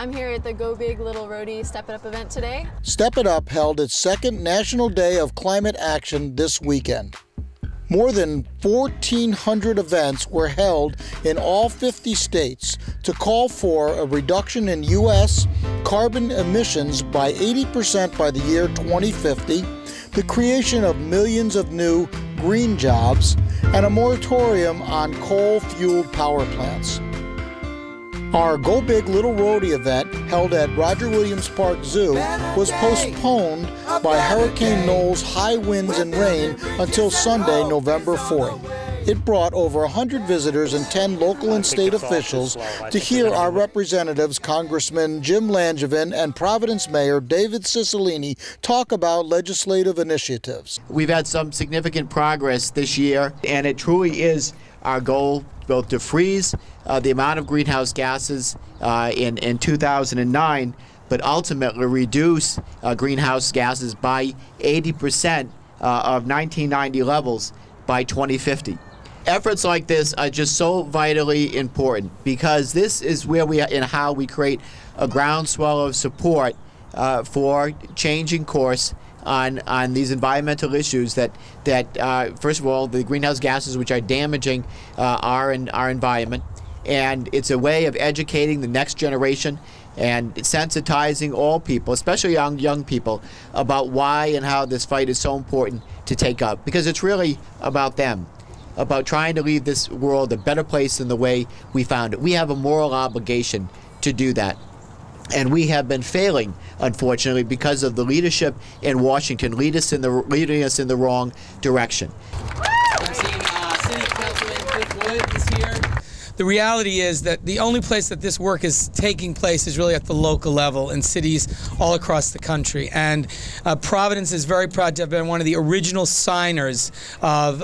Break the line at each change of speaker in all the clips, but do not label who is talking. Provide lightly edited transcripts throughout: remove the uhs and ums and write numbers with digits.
I'm here at the Go Big Little Rhody Step It Up event today.
Step It Up held its second National Day of Climate Action this weekend. More than 1,400 events were held in all 50 states to call for a reduction in U.S. carbon emissions by 80% by the year 2050, the creation of millions of new green jobs, and a moratorium on coal-fueled power plants. Our Go Big Little Rhody event, held at Roger Williams Park Zoo, was postponed by Hurricane Noel's high winds and rain until Sunday, November 4th. It brought over 100 visitors and 10 local and state officials to hear our representatives, Congressman Jim Langevin and Providence Mayor David Cicilline, talk about legislative initiatives.
We've had some significant progress this year, and it truly is our goal both to freeze the amount of greenhouse gases in 2009, but ultimately reduce greenhouse gases by 80% of 1990 levels by 2050. Efforts like this are just so vitally important because this is where we are and how we create a groundswell of support for changing course on these environmental issues that first of all, the greenhouse gases which are damaging our environment, and it's a way of educating the next generation and sensitizing all people, especially young people, about why and how this fight is so important to take up, because it's really about them, about trying to leave this world a better place than the way we found it. We have a moral obligation to do that. And we have been failing, unfortunately, because of the leadership in Washington leading us in the wrong direction.
I'm seeing City Councilman Cliff Wood this year. The reality is that the only place that this work is taking place is really at the local level in cities all across the country. And Providence is very proud to have been one of the original signers of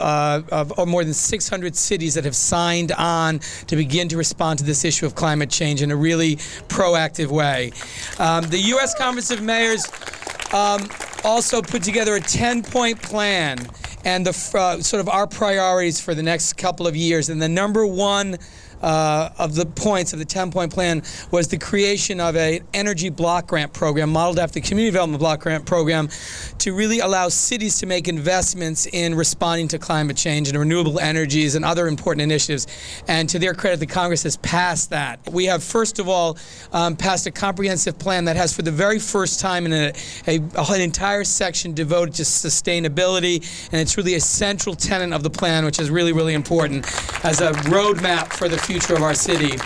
more than 600 cities that have signed on to begin to respond to this issue of climate change in a really proactive way. The U.S. Conference of Mayors also put together a 10-point plan and the sort of our priorities for the next couple of years. And the number one of the points of the 10-point plan was the creation of an energy block grant program modeled after the community development block grant program to really allow cities to make investments in responding to climate change and renewable energies and other important initiatives. And to their credit, the Congress has passed that. We have, first of all, passed a comprehensive plan that has, for the very first time, an entire section devoted to sustainability, and it's really a central tenet of the plan, which is really, really important as a roadmap for the future of our city.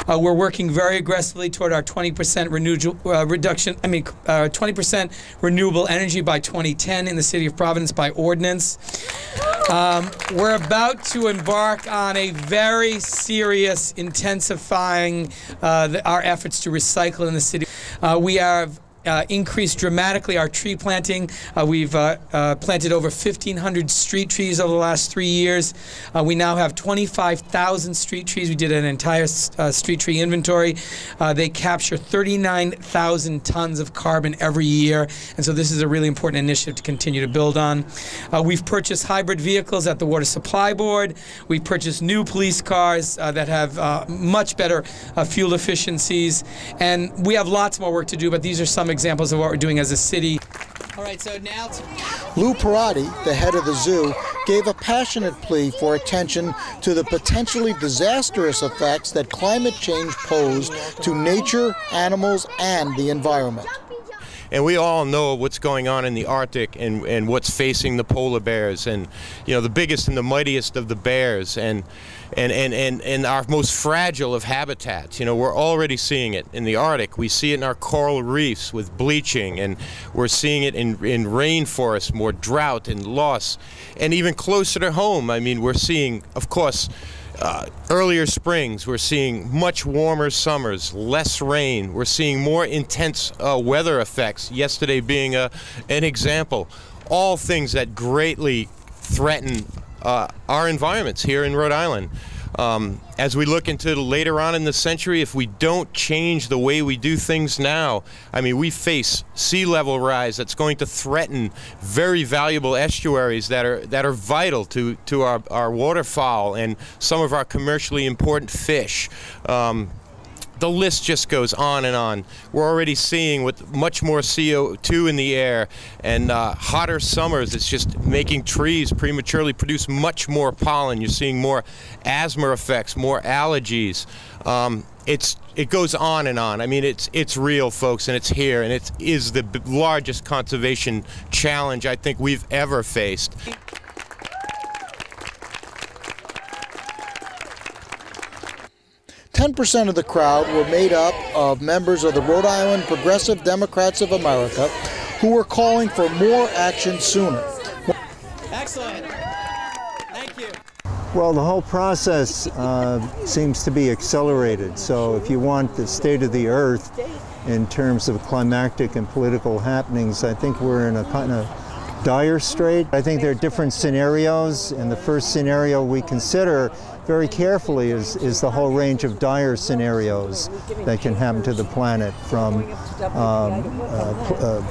We're working very aggressively toward our 20% 20% renewable energy by 2010 in the city of Providence by ordinance. We're about to embark on a very serious intensifying our efforts to recycle in the city. We have increased dramatically our tree planting. We've planted over 1,500 street trees over the last 3 years. We now have 25,000 street trees. We did an entire street tree inventory. They capture 39,000 tons of carbon every year, and so this is a really important initiative to continue to build on. We've purchased hybrid vehicles at the Water Supply Board. We've purchased new police cars that have much better fuel efficiencies, and we have lots more work to do, but these are some examples of what we're doing as a city.
All right, so now
Lou Perotti, the head of the zoo, gave a passionate plea for attention to the potentially disastrous effects that climate change posed to nature, animals, and the environment.
And we all know what's going on in the Arctic and what's facing the polar bears, and the biggest and the mightiest of the bears, and our most fragile of habitats. We're already seeing it in the Arctic. We see it in our coral reefs with bleaching, and we're seeing it in rainforests, more drought and loss. And even closer to home, I mean, we're seeing, of course, earlier springs. We're seeing much warmer summers, less rain. We're seeing more intense weather effects, yesterday being an example. All things that greatly threaten our environments here in Rhode Island. As we look into later on in the century, if we don't change the way we do things now, I mean, we face sea level rise that's going to threaten very valuable estuaries that are vital to our waterfowl and some of our commercially important fish. the list just goes on and on. We're already seeing with much more CO2 in the air and hotter summers, it's just making trees prematurely produce much more pollen. You're seeing more asthma effects, more allergies. It goes on and on. I mean, it's real, folks, and it's here, and it is the largest conservation challenge I think we've ever faced.
"10% of the crowd were made up of members of the Rhode Island Progressive Democrats of America who were calling for more action sooner."
Excellent. Thank you.
Well, the whole process seems to be accelerated. So if you want the state of the earth in terms of climactic and political happenings, I think we're in a kind of dire strait. I think there are different scenarios, and the first scenario we consider very carefully is the whole range of dire scenarios that can happen to the planet, from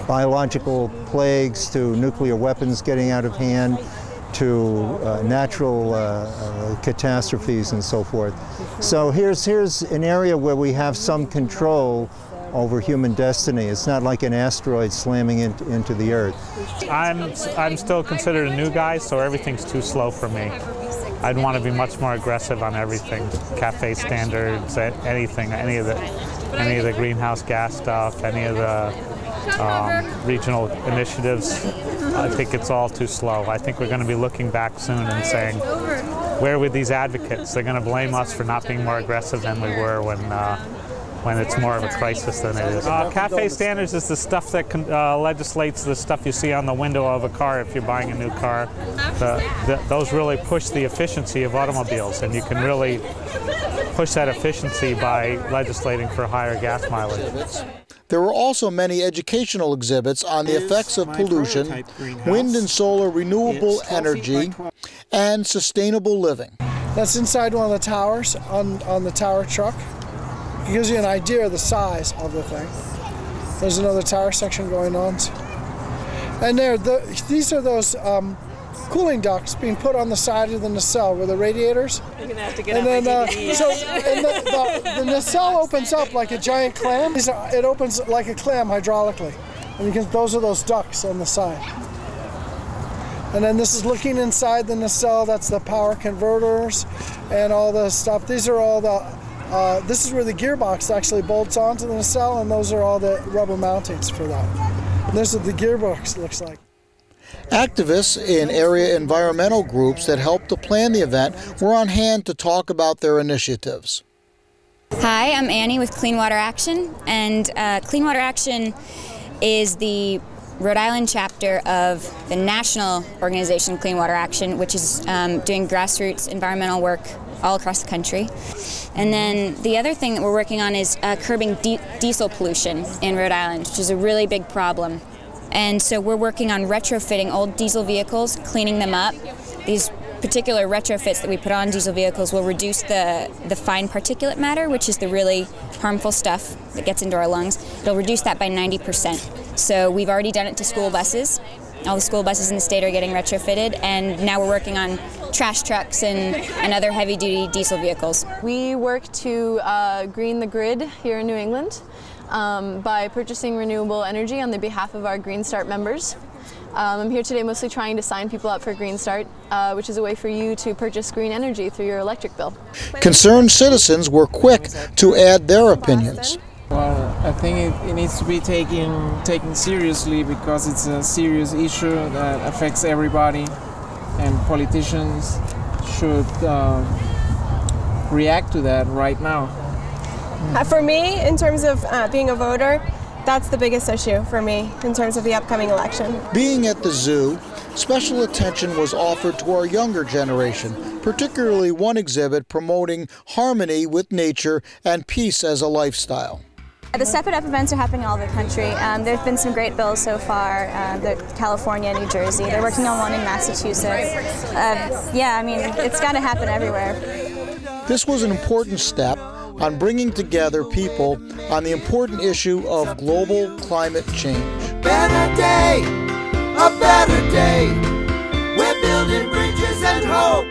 biological plagues to nuclear weapons getting out of hand to natural catastrophes and so forth. So here's an area where we have some control over human destiny. It's not like an asteroid slamming into the earth.
I'm still considered a new guy, so everything's too slow for me. I'd want to be much more aggressive on everything, cafe standards, anything, any of the greenhouse gas stuff, any of the regional initiatives. I think it's all too slow. I think we're going to be looking back soon and saying, where were these advocates? They're going to blame us for not being more aggressive than we were when it's more of a crisis than it is. Cafe standards is the stuff that legislates the stuff you see on the window of a car if you're buying a new car. Those really push the efficiency of automobiles, and you can really push that efficiency by legislating for higher gas mileage.
There were also many educational exhibits on the effects of pollution, wind and solar renewable energy, and sustainable living.
That's inside one of the towers on the tower truck. It gives you an idea of the size of the thing. There's another tower section going on. And these are those cooling ducts being put on the side of the nacelle with the radiators.
You're gonna have to get
and
out
then,
my DVDs.
the nacelle opens up like a giant clam. It opens like a clam hydraulically. And those are those ducts on the side. And then this is looking inside the nacelle. That's the power converters and all the stuff. These are all the this is where the gearbox actually bolts onto the nacelle, and those are all the rubber mountings for that. And this is what the gearbox looks like.
Activists in area environmental groups that helped to plan the event were on hand to talk about their initiatives.
Hi, I'm Annie with Clean Water Action, and Clean Water Action is the Rhode Island chapter of the national organization Clean Water Action, which is doing grassroots environmental work all across the country. And then the other thing that we're working on is curbing diesel pollution in Rhode Island, which is a really big problem. And so we're working on retrofitting old diesel vehicles, cleaning them up. These particular retrofits that we put on diesel vehicles will reduce the fine particulate matter, which is the really harmful stuff that gets into our lungs. It'll reduce that by 90%. So we've already done it to school buses. All the school buses in the state are getting retrofitted, and now we're working on trash trucks and other heavy-duty diesel vehicles.
We work to green the grid here in New England by purchasing renewable energy on the behalf of our Green Start members. I'm here today mostly trying to sign people up for Green Start, which is a way for you to purchase green energy through your electric bill. Concerned citizens were quick to add their opinions.
Well, I think it needs to be taken seriously because it's a serious issue that affects everybody, and politicians should react to that right now.
For me, in terms of being a voter, that's the biggest issue for me in terms of the upcoming election.
Being at the zoo, special attention was offered to our younger generation, particularly one exhibit promoting harmony with nature and peace as a lifestyle.
The Step It Up events are happening all over the country. There have been some great bills so far, California, New Jersey. They're working on one in Massachusetts. Yeah, I mean, it's got to happen everywhere.
This was an important step on bringing together people on the important issue of global climate change.
Better day, a better day. We're building bridges and hope.